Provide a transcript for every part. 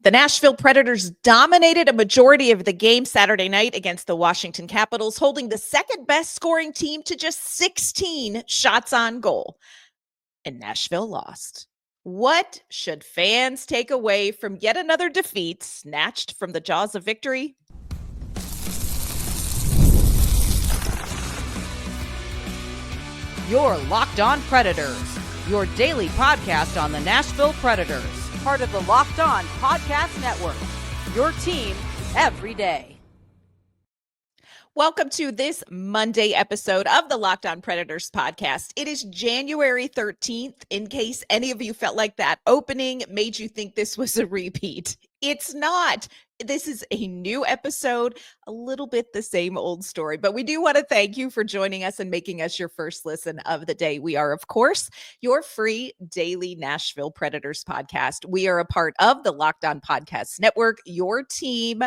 The Nashville Predators dominated a majority of the game Saturday night against the Washington Capitals, holding the second best scoring team to just 16 shots on goal. And Nashville lost. What should fans take away from yet another defeat snatched from the jaws of victory? You're Locked On Predators, your daily podcast on the Nashville Predators, part of the Locked On Podcast Network, your team every day. Welcome to this Monday episode of the Locked On Predators podcast. It is January 13th, in case any of you felt like that opening made you think this was a repeat. It's not. This is a new episode, a little bit the same old story, but we do want to thank you for joining us and making us your first listen of the day. We are, of course, your free daily Nashville Predators podcast. We are a part of the Locked On Podcast Network, your team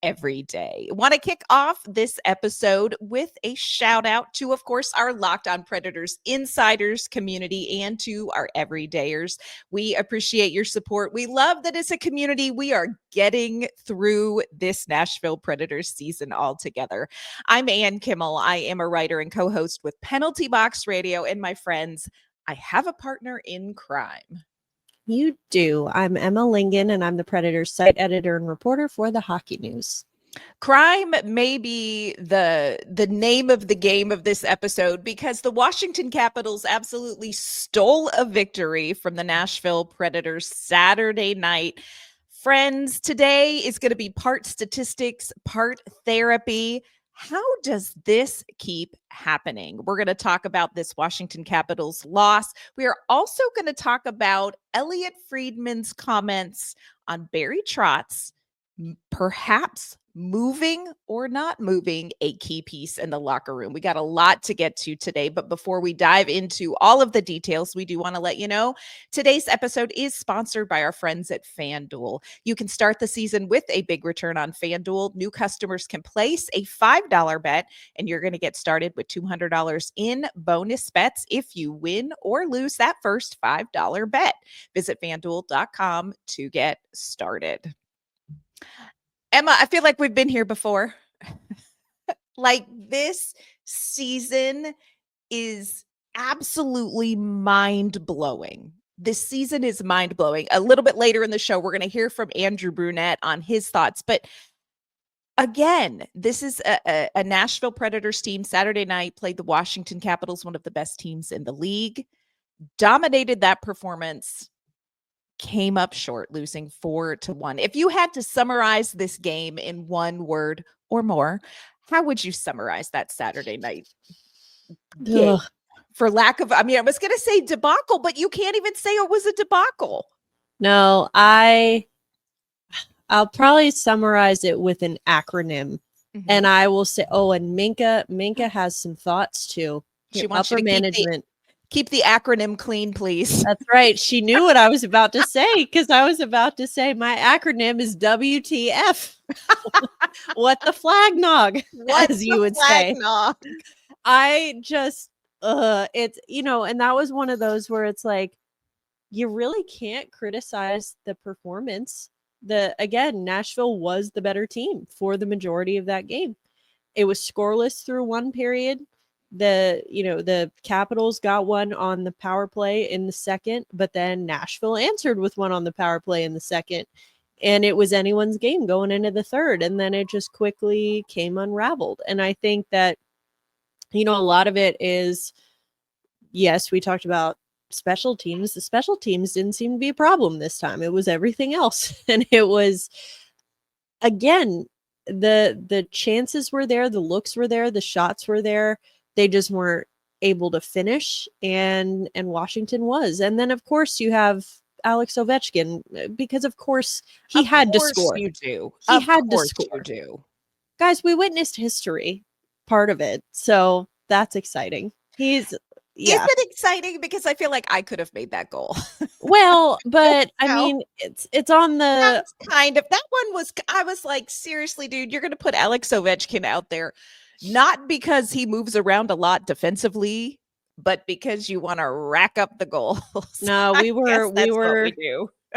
every day. Want to kick off this episode with a shout out to, of course, our Locked On Predators insiders community and to our everydayers. We appreciate your support. We love that as a community, we are getting through this Nashville Predators season all together. I'm Ann Kimmel. I am a writer and co-host with Penalty Box Radio, and my friends, I have a partner in crime. You do. I'm Emma Lingen, and I'm the Predators site editor and reporter for the Hockey News. Crime may be the name of the game of this episode because the Washington Capitals absolutely stole a victory from the Nashville Predators Saturday night. Friends, today is going to be part statistics, part therapy. How does this keep happening? We're going to talk about this Washington Capitals loss. We are also going to talk about Elliotte Friedman's comments on Barry Trotz, perhaps moving or not moving a key piece in the locker room. We got a lot to get to today, but before we dive into all of the details, we do want to let you know today's episode is sponsored by our friends at FanDuel. You can start the season with a big return on FanDuel. New customers can place a $5 bet, and you're going to get started with $200 in bonus bets if you win or lose that first $5 bet. Visit FanDuel.com to get started. Emma, I feel like we've been here before. Like, this season is absolutely mind-blowing. This season is mind-blowing. A little bit later in the show, we're going to hear from Andrew Brunette on his thoughts. But again, this is a Nashville Predators team. Saturday night played the Washington Capitals, one of the best teams in the league. Dominated that performance. Came up short, losing 4-1. If you had to summarize this game in one word or more, how would you summarize that Saturday night game? For lack of, I was going to say debacle, but you can't even say it was a debacle. No, I'll probably summarize it with an acronym. Mm-hmm. And I will say, and Minka has some thoughts too. She wants upper management. Keep the acronym clean, please. That's right. She knew what I was about to say because I was about to say my acronym is WTF. What the flag nog, as you would say. Nog? I just, it's, and that was one of those where it's like, you really can't criticize the performance. Again, Nashville was the better team for the majority of that game. It was scoreless through one period. The Capitals got one on the power play in the second, but then Nashville answered with one on the power play in the second, and it was anyone's game going into the third, and then it just quickly came unraveled. And I think that, a lot of it is, yes, we talked about special teams. The special teams didn't seem to be a problem this time. It was everything else. And it was, again, the chances were there, the looks were there, the shots were there. They just weren't able to finish, and Washington was. And then, of course, you have Alex Ovechkin, because, of course, he had to score. You do. He had to score. You do. Guys, we witnessed history, part of it. So that's exciting. Is it exciting? Because I feel like I could have made that goal. Well, but it's on the That's kind of, that one was, I was like, seriously, dude, you're going to put Alex Ovechkin out there. Not because he moves around a lot defensively, but because you want to rack up the goals. No, we were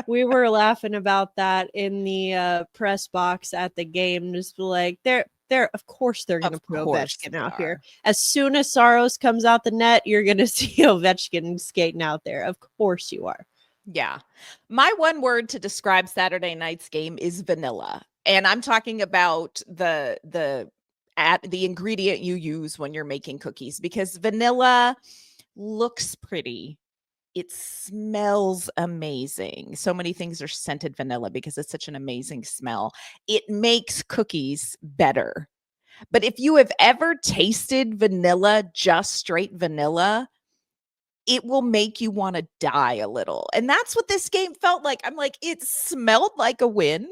We were laughing about that in the press box at the game. Just like they're of course they're going to put Ovechkin out here. As soon as Saros comes out the net, you're going to see Ovechkin skating out there. Of course you are. Yeah. My one word to describe Saturday night's game is vanilla. And I'm talking about the ingredient you use when you're making cookies, because vanilla looks pretty. It smells amazing. So many things are scented vanilla because it's such an amazing smell. It makes cookies better. But if you have ever tasted vanilla, just straight vanilla, it will make you want to die a little. And that's what this game felt like. I'm like, it smelled like a win.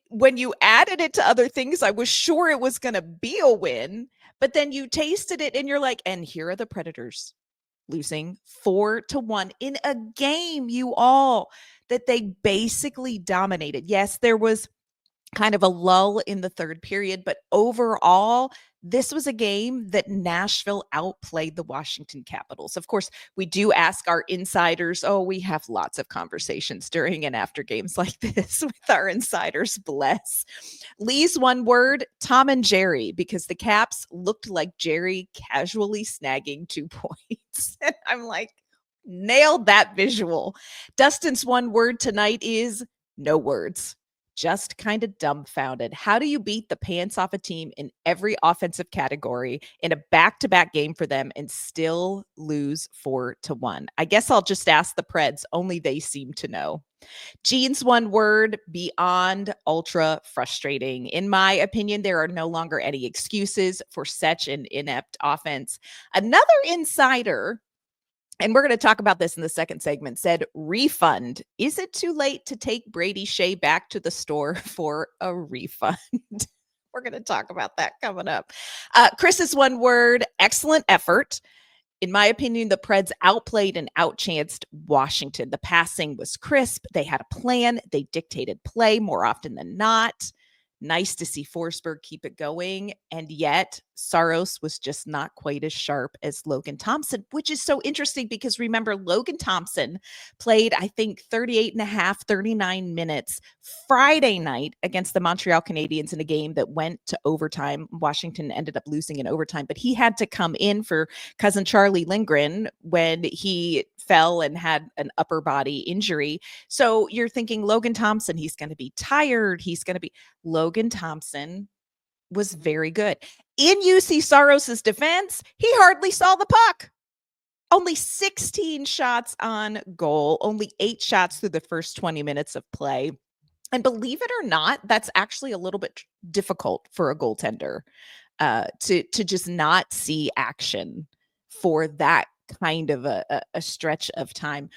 When you added it to other things, I was sure it was going to be a win, but then you tasted it and you're like, and here are the Predators losing 4-1 in a game, you all, that they basically dominated. Yes, there was kind of a lull in the third period, but overall, this was a game that Nashville outplayed the Washington Capitals. Of course, we do ask our insiders. Oh, we have lots of conversations during and after games like this with our insiders, bless. Lee's one word, Tom and Jerry, because the Caps looked like Jerry casually snagging 2 points. And I'm like, nailed that visual. Dustin's one word tonight is no words. Just kind of dumbfounded. How do you beat the pants off a team in every offensive category in a back-to-back game for them and still lose 4-1? I guess I'll just ask the Preds. Only they seem to know. Gene's one word, beyond ultra frustrating. In my opinion, there are no longer any excuses for such an inept offense. Another insider, and we're going to talk about this in the second segment, said, refund. Is it too late to take Brady Shea back to the store for a refund? We're going to talk about that coming up. Chris's one word, excellent effort. In my opinion, the Preds outplayed and outchanced Washington. The passing was crisp. They had a plan. They dictated play more often than not. Nice to see Forsberg keep it going. And yet Saros was just not quite as sharp as Logan Thompson, which is so interesting because remember, Logan Thompson played, I think, 39 minutes Friday night against the Montreal Canadiens in a game that went to overtime. Washington ended up losing in overtime, but he had to come in for cousin Charlie Lindgren when he fell and had an upper body injury. So you're thinking Logan Thompson, he's going to be tired. Logan Thompson was very good. In UC Saros' defense, he hardly saw the puck. Only 16 shots on goal, only 8 shots through the first 20 minutes of play. And believe it or not, that's actually a little bit difficult for a goaltender to just not see action for that kind of a stretch of time.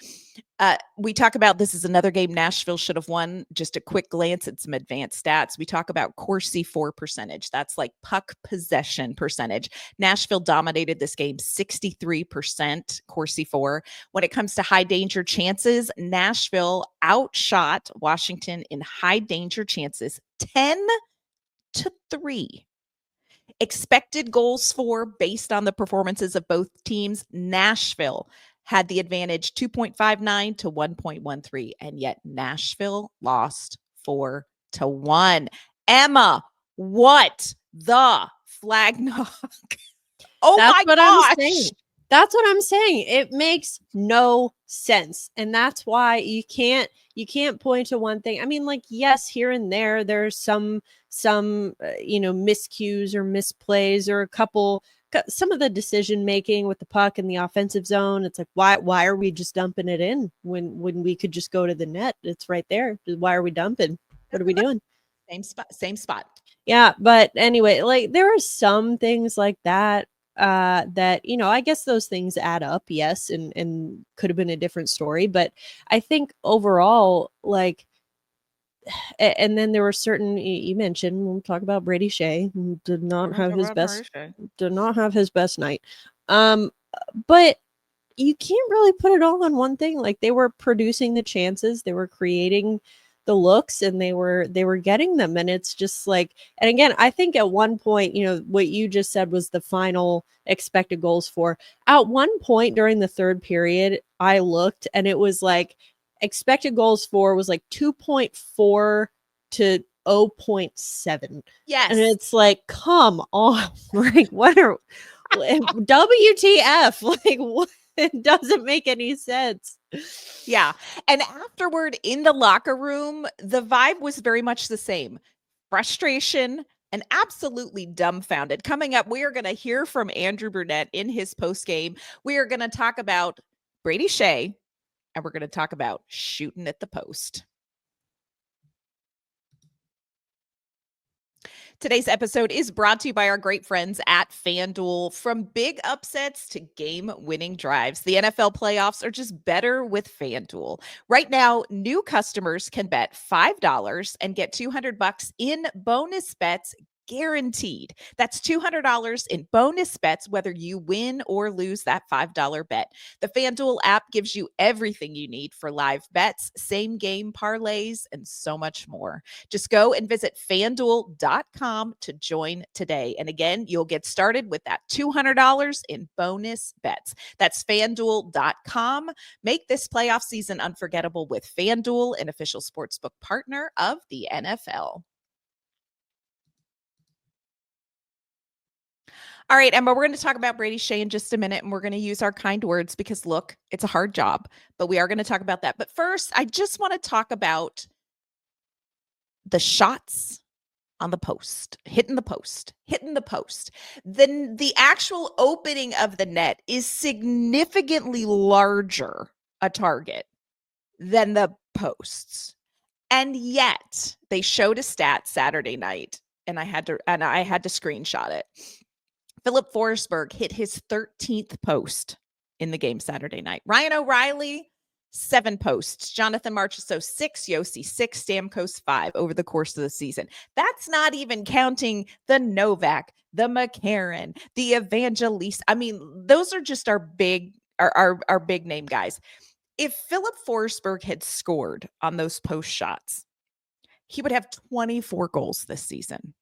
We talk about this is another game Nashville should have won. Just a quick glance at some advanced stats. We talk about Corsi for percentage. That's like puck possession percentage. Nashville dominated this game 63% Corsi for. When it comes to high danger chances, Nashville outshot Washington in high danger chances 10-3. Expected goals for, based on the performances of both teams, Nashville had the advantage 2.59 to 1.13, and yet Nashville lost 4-1. Emma, what the flag knock? Oh, that's my gosh. That's what I'm saying. It makes no sense. And that's why you can't point to one thing. I mean, like, yes, here and there's some miscues or misplays or some of the decision making with the puck in the offensive zone. It's like, why are we just dumping it in when we could just go to the net? It's right there. Why are we dumping? What are we doing? Same spot. Yeah. But anyway, like, there are some things like that that, I guess those things add up. Yes. And could have been a different story, but I think overall, like, and then there were certain, you mentioned, we'll talk about Brady Shea, who did not have his best night. But you can't really put it all on one thing. Like, they were producing the chances, they were creating the looks, and they were getting them. And it's just like, and again, I think at one point, what you just said was the final expected goals for. At one point during the third period, I looked and it was like expected goals for was like 2.4 to 0.7. Yes. And it's like, come on. Like, what are WTF? Like, what? It doesn't make any sense. Yeah. And afterward in the locker room, the vibe was very much the same. Frustration and absolutely dumbfounded. Coming up, we are going to hear from Andrew Brunette in his postgame. We are going to talk about Brady Shea, and we're going to talk about shooting at the post. Today's episode is brought to you by our great friends at FanDuel. From big upsets to game-winning drives, the NFL playoffs are just better with FanDuel. Right now, new customers can bet $5 and get $200 in bonus bets guaranteed. That's $200 in bonus bets, whether you win or lose that $5 bet. The FanDuel app gives you everything you need for live bets, same game parlays, and so much more. Just go and visit FanDuel.com to join today. And again, you'll get started with that $200 in bonus bets. That's FanDuel.com. Make this playoff season unforgettable with FanDuel, an official sportsbook partner of the NFL. All right, Emma, we're going to talk about Brady Shea in just a minute, and we're going to use our kind words because, look, it's a hard job, but we are going to talk about that. But first, I just want to talk about the shots on the post, hitting the post. Then the actual opening of the net is significantly larger a target than the posts. And yet they showed a stat Saturday night, and I had to screenshot it. Philip Forsberg hit his 13th post in the game Saturday night. Ryan O'Reilly, 7 posts. Jonathan Marchessault, 6. Yossi, 6. Stamkos, 5 over the course of the season. That's not even counting the Novak, the McCarron, the Evangelista. I mean, those are just our big name guys. If Philip Forsberg had scored on those post shots, he would have 24 goals this season.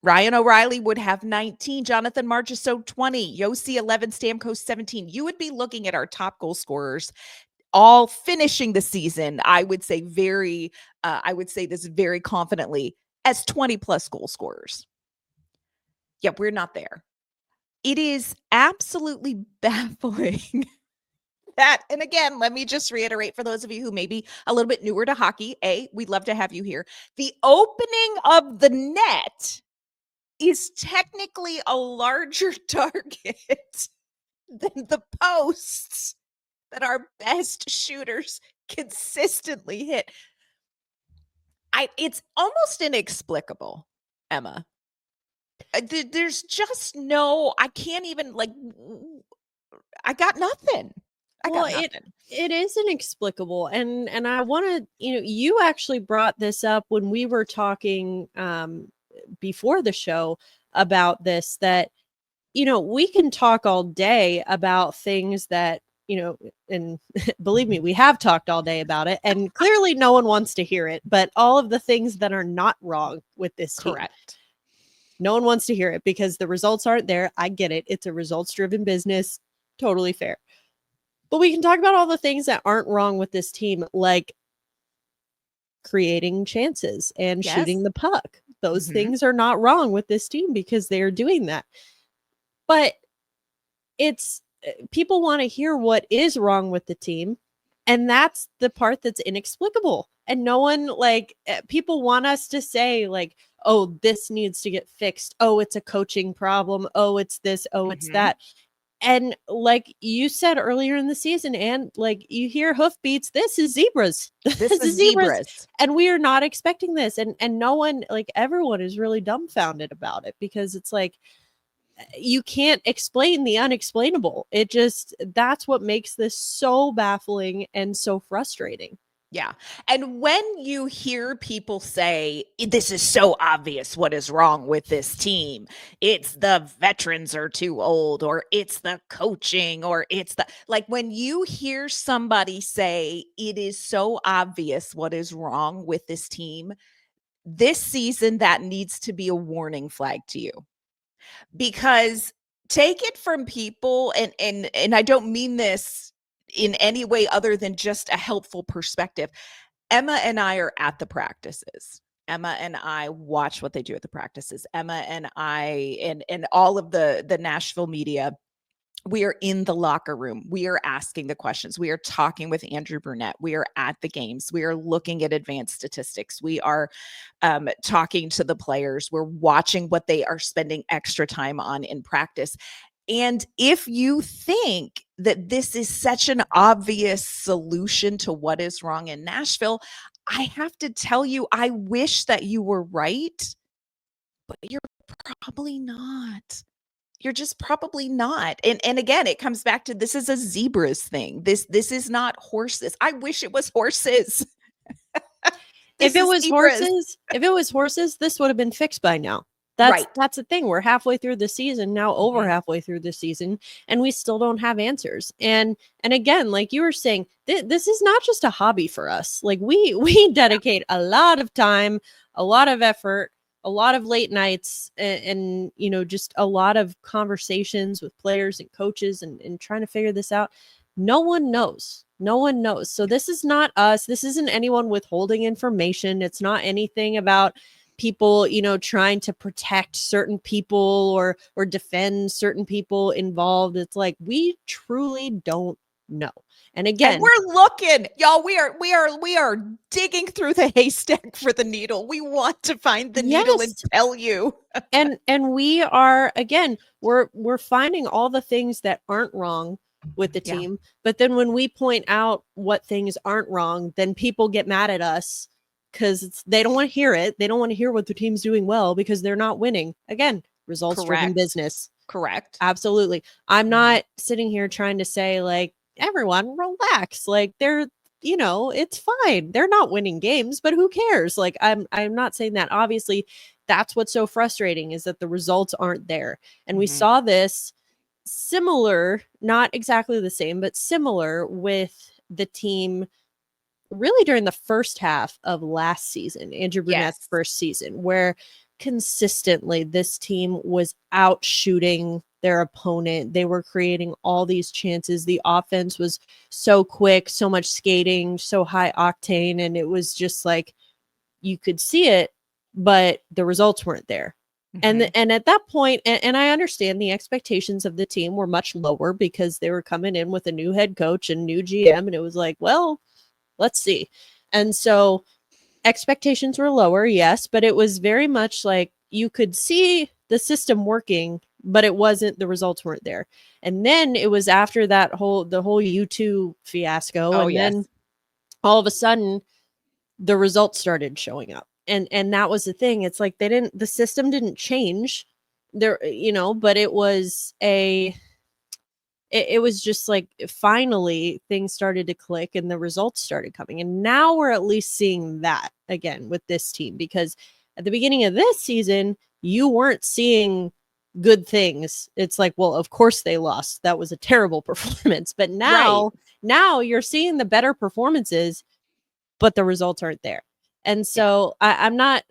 Ryan O'Reilly would have 19, Jonathan Marchessault 20, Yossi 11, Stamkos 17. You would be looking at our top goal scorers all finishing the season, I would say this very confidently, as 20 plus goal scorers. Yeah, we're not there. It is absolutely baffling that, and again, let me just reiterate for those of you who may be a little bit newer to hockey, we'd love to have you here. The opening of the net is technically a larger target than the posts that our best shooters consistently hit. It's almost inexplicable, Emma. There's just no, I can't even, like, I got nothing. It is inexplicable. And I want to, you actually brought this up when we were talking before the show about this, that, we can talk all day about things that, and believe me, we have talked all day about it, and clearly no one wants to hear it, but all of the things that are not wrong with this team. Correct. No one wants to hear it because the results aren't there. I get it. It's a results-driven business. Totally fair. But we can talk about all the things that aren't wrong with this team, like creating chances and shooting the puck. Those things are not wrong with this team because they're doing that. But it's people want to hear what is wrong with the team. And that's the part that's inexplicable. And no one, people want us to say, like, oh, this needs to get fixed. Oh, it's a coaching problem. Oh, it's this. Oh, it's that. And like you said earlier in the season, and like you hear hoofbeats, this is zebras. This is zebras. And we are not expecting this. And no one, like, everyone is really dumbfounded about it because it's like, you can't explain the unexplainable. That's what makes this so baffling and so frustrating. Yeah. And when you hear people say, this is so obvious what is wrong with this team, it's the veterans are too old, or it's the coaching, or it's when you hear somebody say it is so obvious what is wrong with this team, this season, that needs to be a warning flag to you. Because take it from people, and I don't mean this in any way other than just a helpful perspective. Emma and I are at the practices. Emma and I watch what they do at the practices. Emma and I and all of the Nashville media, we are in the locker room. We are asking the questions. We are talking with Andrew Brunette. We are at the games. We are looking at advanced statistics. We are talking to the players. We're watching what they are spending extra time on in practice. And if you think that this is such an obvious solution to what is wrong in Nashville, I have to tell you, I wish that you were right, but you're probably not. You're just probably not. And again, it comes back to, this is a zebras thing. This is not horses. I wish it was horses. If it was horses, this would have been fixed by now. That's the thing. We're halfway through the season now, over halfway through the season, and we still don't have answers. And again, like you were saying, this is not just a hobby for us. Like we dedicate a lot of time, a lot of effort, a lot of late nights, and you know, just a lot of conversations with players and coaches and trying to figure this out. No one knows. No one knows. So this is not us. This isn't anyone withholding information. It's not anything about people, you know, trying to protect certain people or defend certain people involved. It's like, we truly don't know. And again, and we're looking, y'all, we are digging through the haystack for the needle. We want to find the needle and tell you. and we are, again, we're finding all the things that aren't wrong with the team. But then when we point out what things aren't wrong, then people get mad at us because they don't want to hear it. They don't want to hear what the team's doing well because they're not winning. Again, results-driven business. Correct. Absolutely. I'm not sitting here trying to say, like, everyone relax. Like, they're, you know, it's fine. They're not winning games, but who cares? Like, I'm not saying that. Obviously, that's what's so frustrating, is that the results aren't there. And we saw this similar, not exactly the same, but similar with the team really during the first half of last season, Andrew Brunette's first season, where consistently this team was out shooting their opponent. They were creating all these chances. The offense was so quick, so much skating, so high octane. And it was just like, you could see it, but the results weren't there. And at that point, and I understand the expectations of the team were much lower because they were coming in with a new head coach and new GM. And it was like, well, let's see. And so expectations were lower, yes, but it was very much like you could see the system working, but it wasn't, the results weren't there. And then it was after the whole U2 fiasco. Then all of a sudden the results started showing up. And that was the thing. It's like the system didn't change there, you know, but it was it was just like, finally things started to click and the results started coming. And now we're at least seeing that again with this team, because at the beginning of this season, you weren't seeing good things. It's like, well, of course they lost. That was a terrible performance. But now you're seeing the better performances, but the results aren't there. And so I'm not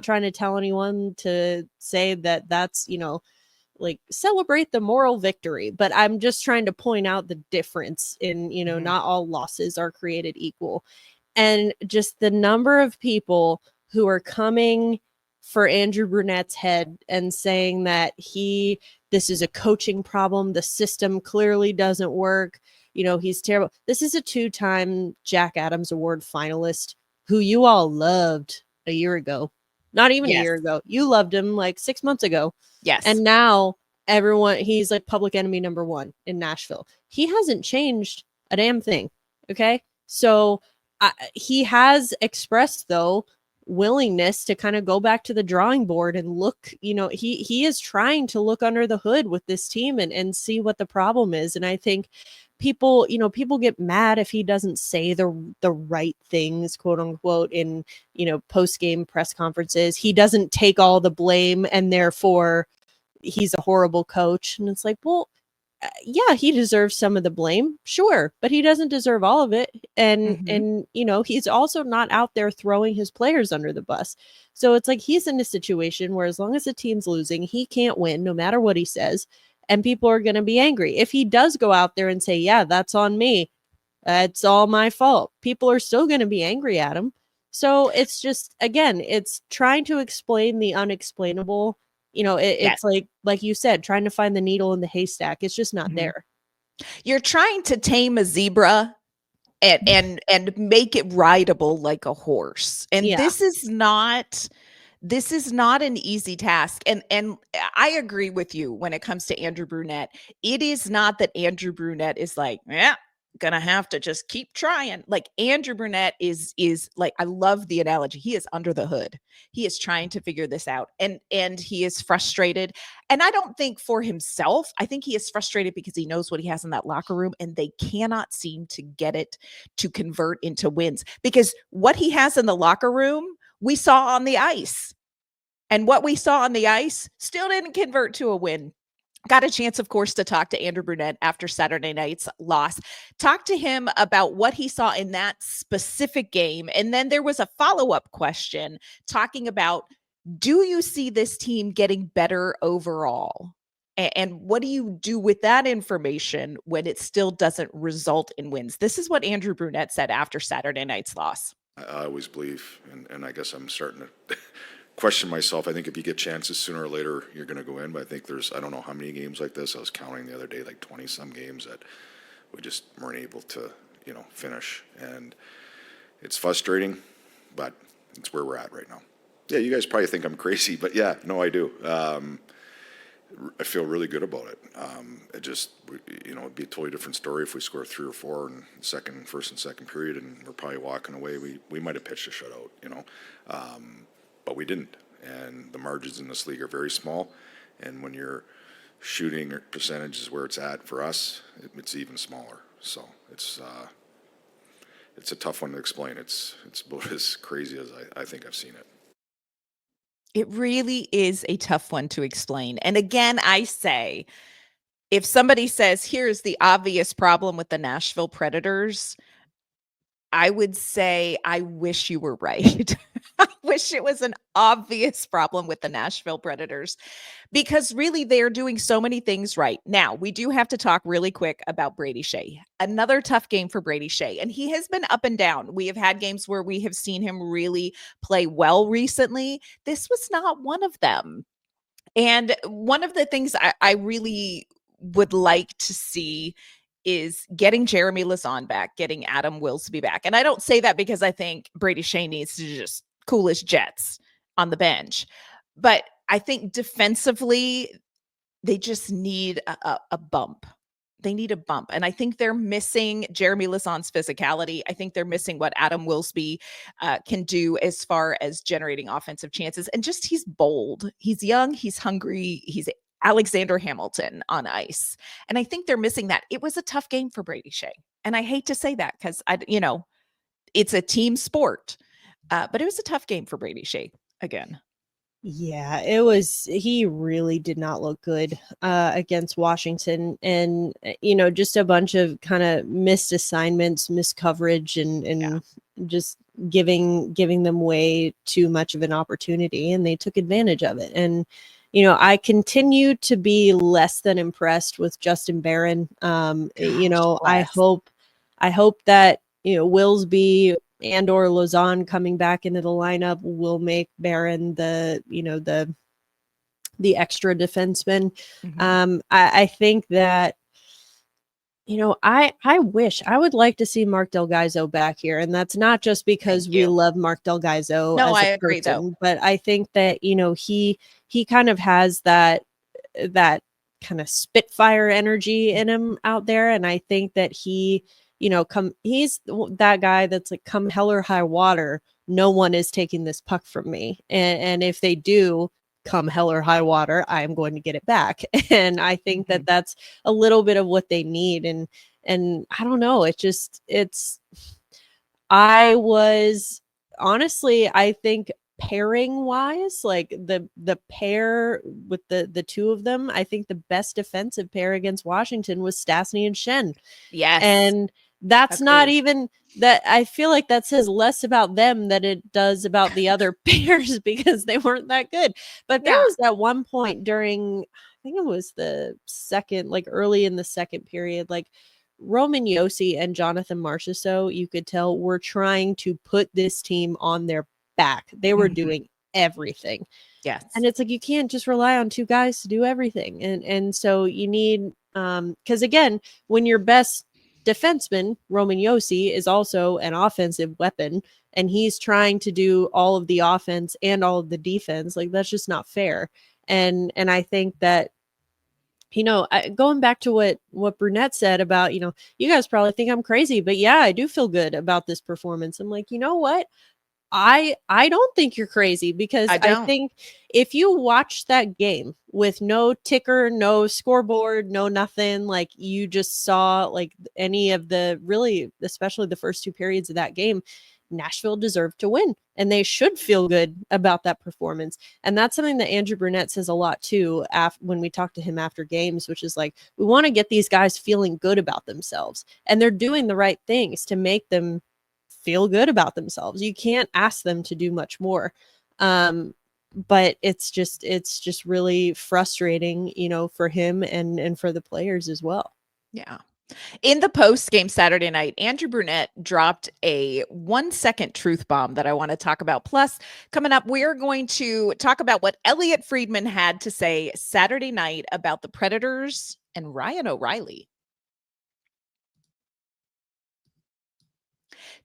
trying to tell anyone to say that that's, you know, like, celebrate the moral victory, but I'm just trying to point out the difference in, you know, not all losses are created equal. And just the number of people who are coming for Andrew Brunette's head and saying that this is a coaching problem. The system clearly doesn't work. You know, he's terrible. This is a 2-time Jack Adams Award finalist who you all loved a year ago. Not even a year ago. You loved him like 6 months ago. Yes. And now he's like public enemy number 1 in Nashville. He hasn't changed a damn thing. Okay. So he has expressed, though, willingness to kind of go back to the drawing board and look, you know, he is trying to look under the hood with this team and see what the problem is. And I think people get mad if he doesn't say the right things, quote unquote, in, you know, post-game press conferences. He doesn't take all the blame and therefore he's a horrible coach. And it's like, well, yeah, he deserves some of the blame, sure, but he doesn't deserve all of it. And you know, he's also not out there throwing his players under the bus. So it's like, he's in a situation where as long as the team's losing, he can't win no matter what he says. and people are going to be angry. If he does go out there and say, yeah, that's on me, it's all my fault, people are still going to be angry at him. So it's just, again, it's trying to explain the unexplainable. It's like you said, trying to find the needle in the haystack. It's just not there. You're trying to tame a zebra and make it rideable like a horse. And this is not an easy task. And I agree with you when it comes to Andrew Brunette. It is not that Andrew Brunette is like, yeah, gonna have to just keep trying. Like, Andrew Brunette is like, I love the analogy. He is under the hood. He is trying to figure this out, and he is frustrated. And I don't think for himself. I think he is frustrated because he knows what he has in that locker room, and they cannot seem to get it to convert into wins, because what he has in the locker room, we saw on the ice. And what we saw on the ice still didn't convert to a win. Got a chance, of course, to talk to Andrew Brunette after Saturday night's loss. Talk to him about what he saw in that specific game. And then there was a follow-up question talking about, do you see this team getting better overall? And what do you do with that information when it still doesn't result in wins? This is what Andrew Brunette said after Saturday night's loss. I always believe, and I guess I'm starting to question myself. I think if you get chances, sooner or later you're going to go in. But I think I don't know how many games like this. I was counting the other day, like 20 some games that we just weren't able to, finish. And it's frustrating, but it's where we're at right now. Yeah, you guys probably think I'm crazy, but yeah, no, I do. I feel really good about it. It just, it'd be a totally different story if we score 3 or 4 in first and second period, and we're probably walking away. We might have pitched a shutout, but we didn't. And the margins in this league are very small. And when your shooting percentage is where it's at for us, it's even smaller. So it's a tough one to explain. It's about as crazy as I think I've seen it. It really is a tough one to explain. And again, I say, if somebody says, here's the obvious problem with the Nashville Predators, I would say, I wish you were right. I wish it was an obvious problem with the Nashville Predators, because really they're doing so many things right. Now, we do have to talk really quick about Brady Skjei. Another tough game for Brady Skjei, and he has been up and down. We have had games where we have seen him really play well recently. This was not one of them. And one of the things I really would like to see is getting Jeremy Lauzon back, getting Adam Wilsby back. And I don't say that because I think Brady Skjei needs to just cool his jets on the bench. But I think defensively, they just need a bump. They need a bump. And I think they're missing Jeremy Lauzon's physicality. I think they're missing what Adam Wilsby can do as far as generating offensive chances. And just, he's bold. He's young. He's hungry. He's Alexander Hamilton on ice. And I think they're missing that. It was a tough game for Brady Skjei. And I hate to say that because, it's a team sport. But it was a tough game for Brady Skjei again. Yeah, it was. He really did not look good against Washington, and just a bunch of kind of missed assignments, missed coverage, and just giving them way too much of an opportunity, and they took advantage of it. And I continue to be less than impressed with Justin Barron. I hope that Wilsby and or Lauzon coming back into the lineup will make Barron the extra defenseman. Mm-hmm. I think that, I wish, I would like to see Mark Del Gaizo back here. And that's not just because we love Mark Del Gaizo. No, as I a agree person, though. But I think that, he kind of has that kind of Spitfire energy in him out there. And I think that he's that guy that's like, come hell or high water, no one is taking this puck from me. And if they do, come hell or high water, I'm going to get it back. And I think that that's a little bit of what they need. And I don't know, I was honestly, I think pairing wise, like the pair with the two of them, I think the best defensive pair against Washington was Stastny and Schenn. Yes. And that's not even that. I feel like that says less about them than it does about the other pairs because they weren't that good. But there was at one point during, I think it was the second, like early in the second period, like Roman Yossi and Jonathan Marchessault, you could tell, were trying to put this team on their back. They were doing everything. Yes. And it's like, you can't just rely on two guys to do everything. And so you need, because again, when your best defenseman, Roman Yossi, is also an offensive weapon, and he's trying to do all of the offense and all of the defense, like that's just not fair. And I think that, going back to what Brunette said about, you guys probably think I'm crazy, but yeah, I do feel good about this performance. I'm like, you know what? I don't think you're crazy, because I think if you watch that game with no ticker, no scoreboard, no nothing, like you just saw like any of the really, especially the first two periods of that game, Nashville deserved to win, and they should feel good about that performance. And that's something that Andrew Brunette says a lot too, when we talk to him after games, which is like, we want to get these guys feeling good about themselves, and they're doing the right things to make them feel good about themselves. You can't ask them to do much more. But it's just really frustrating, for him and for the players as well. Yeah. In the post game Saturday night, Andrew Brunette dropped a 1-second truth bomb that I want to talk about. Plus, coming up, we're going to talk about what Elliotte Friedman had to say Saturday night about the Predators and Ryan O'Reilly.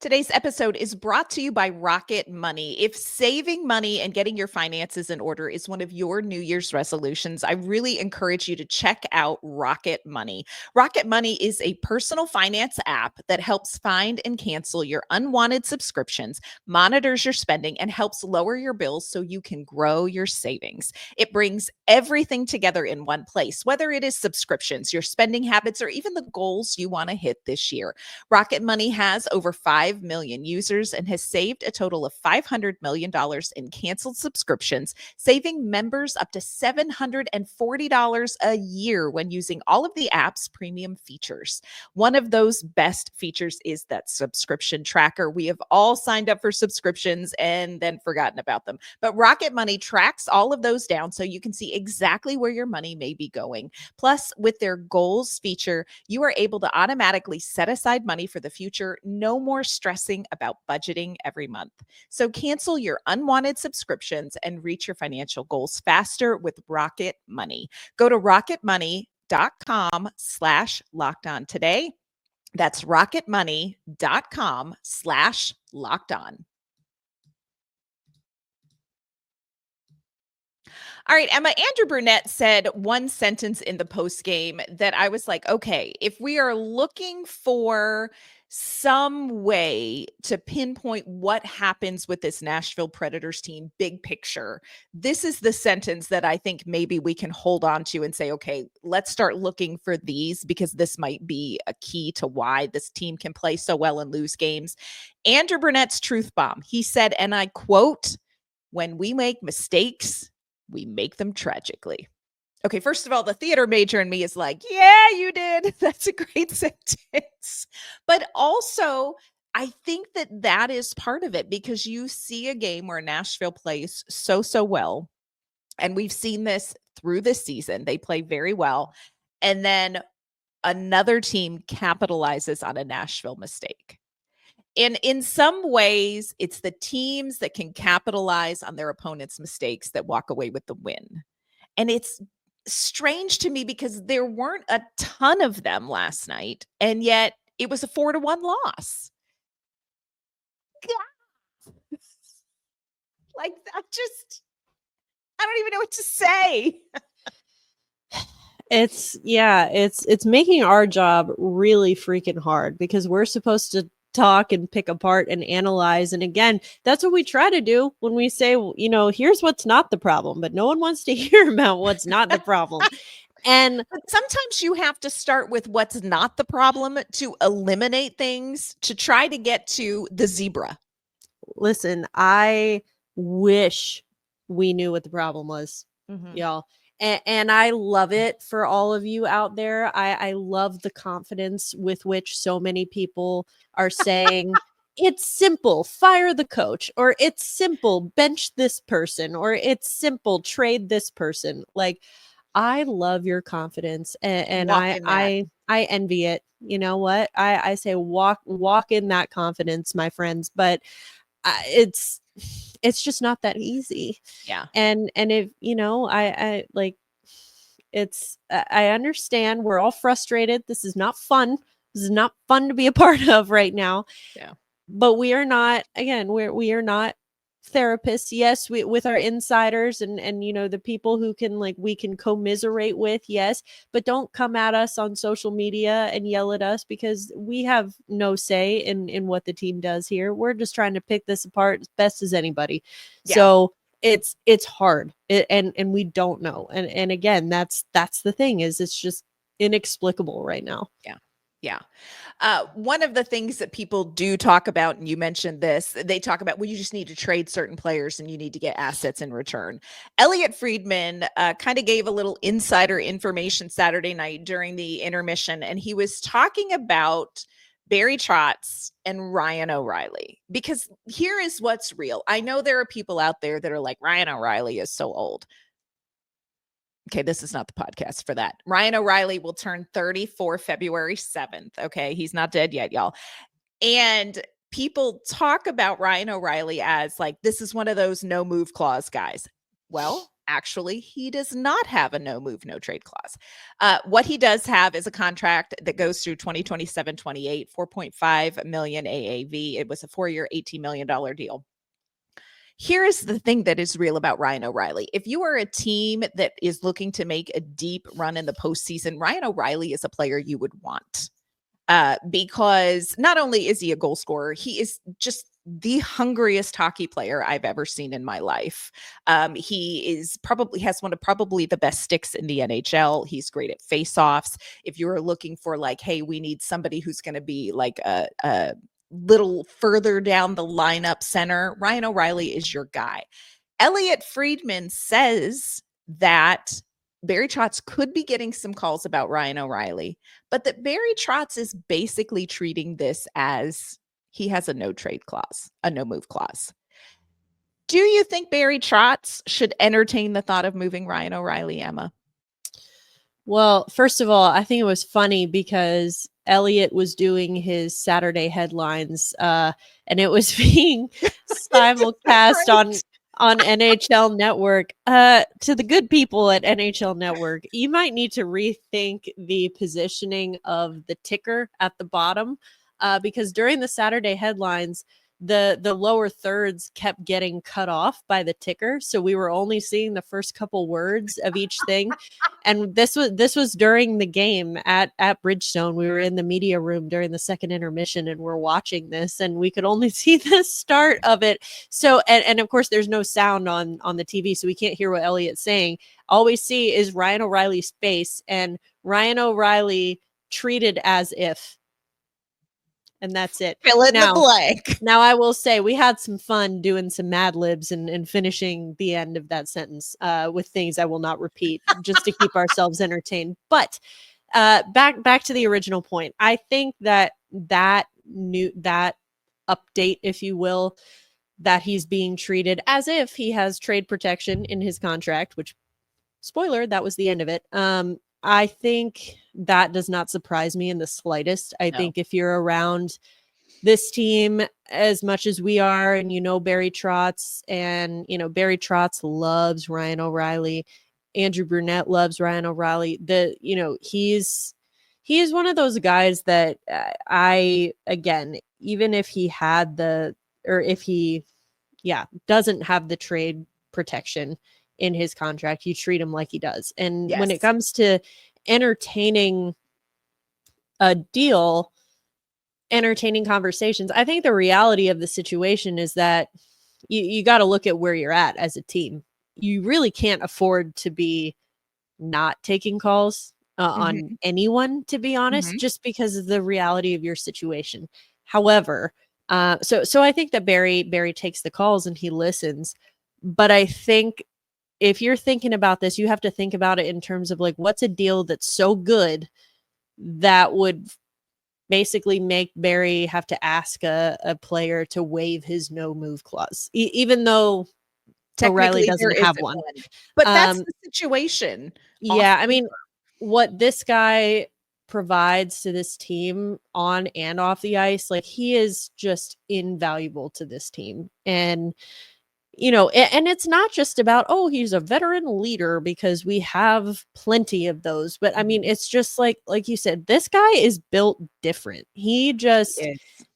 Today's episode is brought to you by Rocket Money. If saving money and getting your finances in order is one of your New Year's resolutions, I really encourage you to check out Rocket Money. Rocket Money is a personal finance app that helps find and cancel your unwanted subscriptions, monitors your spending, and helps lower your bills so you can grow your savings. It brings everything together in one place, whether it is subscriptions, your spending habits, or even the goals you want to hit this year. Rocket Money has over 5 million users and has saved a total of $500 million in canceled subscriptions, saving members up to $740 a year when using all of the app's premium features. One of those best features is that subscription tracker. We have all signed up for subscriptions and then forgotten about them. But Rocket Money tracks all of those down so you can see exactly where your money may be going. Plus, with their goals feature, you are able to automatically set aside money for the future. No more stressing about budgeting every month. So cancel your unwanted subscriptions and reach your financial goals faster with Rocket Money. Go to rocketmoney.com/lockedon today. That's rocketmoney.com/lockedon. All right, Emma, Andrew Brunette said one sentence in the post game that I was like, okay, if we are looking for some way to pinpoint what happens with this Nashville Predators team, big picture, this is the sentence that I think maybe we can hold on to and say, okay, let's start looking for these, because this might be a key to why this team can play so well and lose games. Andrew Brunette's truth bomb. He said, and I quote, "When we make mistakes, we make them tragically." Okay, first of all, the theater major in me is like, yeah, you did. That's a great sentence. But also, I think that is part of it, because you see a game where Nashville plays so well. And we've seen this through this season. They play very well. And then another team capitalizes on a Nashville mistake. And in some ways, it's the teams that can capitalize on their opponent's mistakes that walk away with the win. And it's strange to me because there weren't a ton of them last night, and yet it was a 4-1 loss. Like, that just, I don't even know what to say. It's making our job really freaking hard, because we're supposed to talk and pick apart and analyze. And again, that's what we try to do when we say, here's what's not the problem, but no one wants to hear about what's not the problem. And but sometimes you have to start with what's not the problem to eliminate things to try to get to the zebra. Listen, I wish we knew what the problem was, y'all. And I love it for all of you out there. I love the confidence with which so many people are saying, it's simple, fire the coach, or it's simple, bench this person, or it's simple, trade this person. Like, I love your confidence, and I envy it. You know what? I say walk in that confidence, my friends, but it's just not that easy. Yeah. And if, you know, I like, it's I understand we're all frustrated. This is not fun. This is not fun to be a part of right now. Yeah. But we are not, again, we are not therapists. Yes, we, with our insiders and you know, the people who can, like, we can commiserate with, yes, but don't come at us on social media and yell at us, because we have no say in what the team does here. We're just trying to pick this apart as best as anybody. Yeah. So it's hard, and we don't know, and again, that's the thing, is it's just inexplicable right now. Yeah. One of the things that people do talk about, and you mentioned this, they talk about, well, you just need to trade certain players and you need to get assets in return. Elliotte Friedman kind of gave a little insider information Saturday night during the intermission, and he was talking about Barry Trotz and Ryan O'Reilly, because here is what's real. I know there are people out there that are like, Ryan O'Reilly is so old. Okay, this is not the podcast for that. Ryan O'Reilly will turn 34 February 7th. Okay, he's not dead yet, y'all. And people talk about Ryan O'Reilly as like, this is one of those no move clause guys. Well, actually, he does not have a no move, no trade clause. What he does have is a contract that goes through 2027-28, $4.5 million AAV. It was a 4-year, $18 million deal. Here is the thing that is real about Ryan O'Reilly. If you are a team that is looking to make a deep run in the postseason, Ryan O'Reilly is a player you would want, because not only is he a goal scorer, he is just the hungriest hockey player I've ever seen in my life. He has one of probably the best sticks in the NHL. He's great at faceoffs. If you're looking for like, hey, we need somebody who's going to be like a little further down the lineup center, Ryan O'Reilly is your guy. Elliotte Friedman says that Barry Trotz could be getting some calls about Ryan O'Reilly, but that Barry Trotz is basically treating this as he has a no trade clause, a no move clause. Do you think Barry Trotz should entertain the thought of moving Ryan O'Reilly, Emma? Well, first of all, I think it was funny because Elliotte was doing his Saturday headlines, and it was being simulcast on NHL Network. To the good people at NHL Network, you might need to rethink the positioning of the ticker at the bottom, because during the Saturday headlines, the lower thirds kept getting cut off by the ticker, so we were only seeing the first couple words of each thing. And this was during the game at Bridgestone. We were in the media room during the second intermission, and we're watching this, and we could only see the start of it. So, and of course, there's no sound on the TV, so we can't hear what Elliott's saying. All we see is Ryan O'Reilly's face, and Ryan O'Reilly treated as if. And that's it. Fill in the blank. Now, I will say we had some fun doing some Mad Libs and finishing the end of that sentence with things I will not repeat, just to keep ourselves entertained. But back to the original point. I think that update, if you will, that he's being treated as if he has trade protection in his contract, which, spoiler, that was the end of it. I think that does not surprise me in the slightest. I think if you're around this team as much as we are, and you know Barry Trotz, and you know Barry Trotz loves Ryan O'Reilly, Andrew Brunette loves Ryan O'Reilly. He is one of those guys that again, even if he had doesn't have the trade protection in his contract, you treat him like he does. And when it comes to entertaining a deal, entertaining conversations, I think the reality of the situation is that you got to look at where you're at as a team. You really can't afford to be not taking calls on anyone, to be honest, just because of the reality of your situation. However, so I think that Barry takes the calls and he listens, but I think if you're thinking about this, you have to think about it in terms of like, what's a deal that's so good that would basically make Barry have to ask a player to waive his no move clause, even though O'Reilly doesn't have one. But that's the situation. Yeah, I mean, what this guy provides to this team on and off the ice, like, he is just invaluable to this team. And and it's not just about, oh, he's a veteran leader, because we have plenty of those. But I mean, it's just like you said, this guy is built different. He just,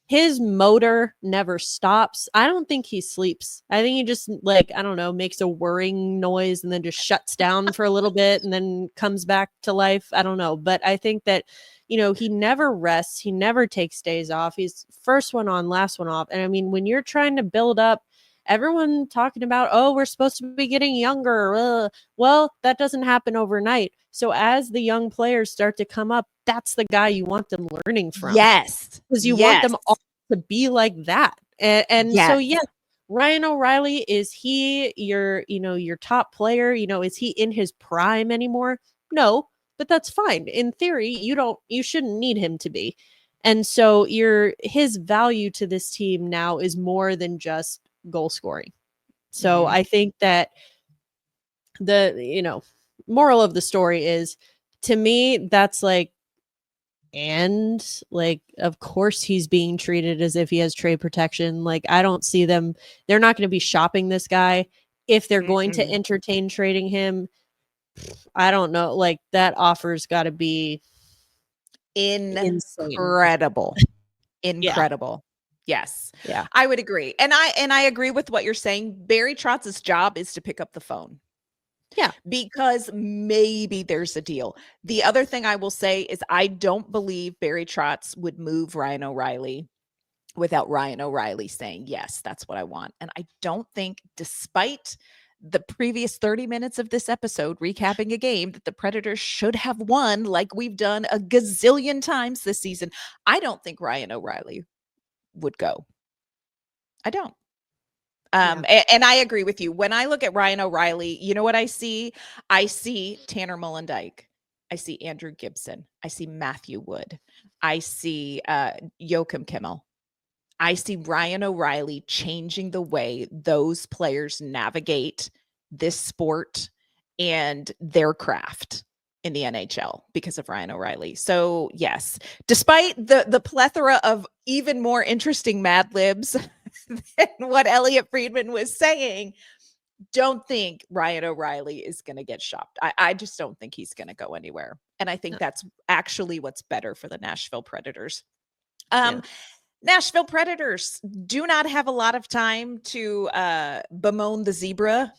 his motor never stops. I don't think he sleeps. I think he just, like, I don't know, makes a whirring noise and then just shuts down for a little bit and then comes back to life. I don't know. But I think that, he never rests. He never takes days off. He's first one on, last one off. And I mean, when you're trying to build up, everyone talking about, oh, we're supposed to be getting younger. Well, that doesn't happen overnight. So as the young players start to come up, that's the guy you want them learning from. Yes. Because you want them all to be like that. And so, yes, Ryan O'Reilly, is he your top player? Is he in his prime anymore? No, but that's fine. In theory, you shouldn't need him to be. And so his value to this team now is more than just goal scoring. So I think that the moral of the story is, to me, that's like, and like, of course he's being treated as if he has trade protection. Like, I don't see them, they're not going to be shopping this guy. If they're going to entertain trading him, I don't know, like, that offer's got to be incredible. Incredible. Yes. Yeah. I would agree. And I agree with what you're saying. Barry Trotz's job is to pick up the phone. Yeah. Because maybe there's a deal. The other thing I will say is, I don't believe Barry Trotz would move Ryan O'Reilly without Ryan O'Reilly saying, yes, that's what I want. And I don't think, despite the previous 30 minutes of this episode recapping a game that the Predators should have won, like we've done a gazillion times this season, I don't think Ryan O'Reilly would go. I don't. And I agree with you. When I look at Ryan O'Reilly, you know what I see? I see Tanner Molendyke. I see Andrew Gibson. I see Matthew Wood. I see Joachim Kimmel. I see Ryan O'Reilly changing the way those players navigate this sport and their craft in the NHL because of Ryan O'Reilly. So yes, despite the plethora of even more interesting Mad Libs than what Elliotte Friedman was saying, don't think Ryan O'Reilly is going to get shopped. I just don't think he's going to go anywhere. And I think that's actually what's better for the Nashville Predators. Nashville Predators do not have a lot of time to bemoan the zebra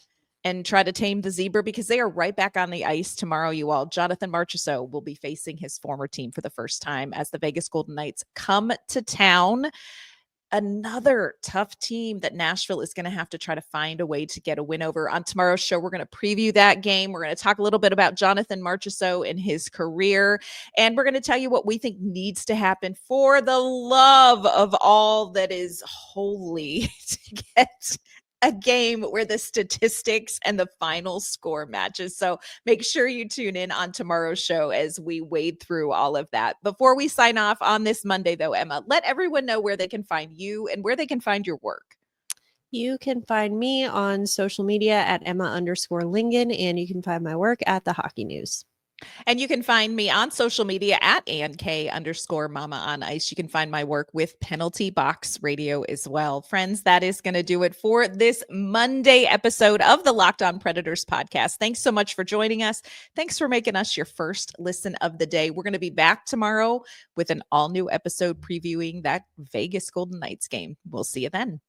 and try to tame the zebra, because they are right back on the ice tomorrow, you all. Jonathan Marchessault will be facing his former team for the first time as the Vegas Golden Knights come to town. Another tough team that Nashville is going to have to try to find a way to get a win over. On tomorrow's show, we're going to preview that game. We're going to talk a little bit about Jonathan Marchessault and his career, and we're going to tell you what we think needs to happen for the love of all that is holy to get a game where the statistics and the final score matches. So make sure you tune in on tomorrow's show as we wade through all of that. Before we sign off on this Monday, though, Emma, let everyone know where they can find you and where they can find your work. You can find me on social media at Emma_Lingen, and you can find my work at the Hockey News. And you can find me on social media at AnnK_Mama on Ice. You can find my work with Penalty Box Radio as well. Friends, that is going to do it for this Monday episode of the Locked On Predators podcast. Thanks so much for joining us. Thanks for making us your first listen of the day. We're going to be back tomorrow with an all-new episode previewing that Vegas Golden Knights game. We'll see you then.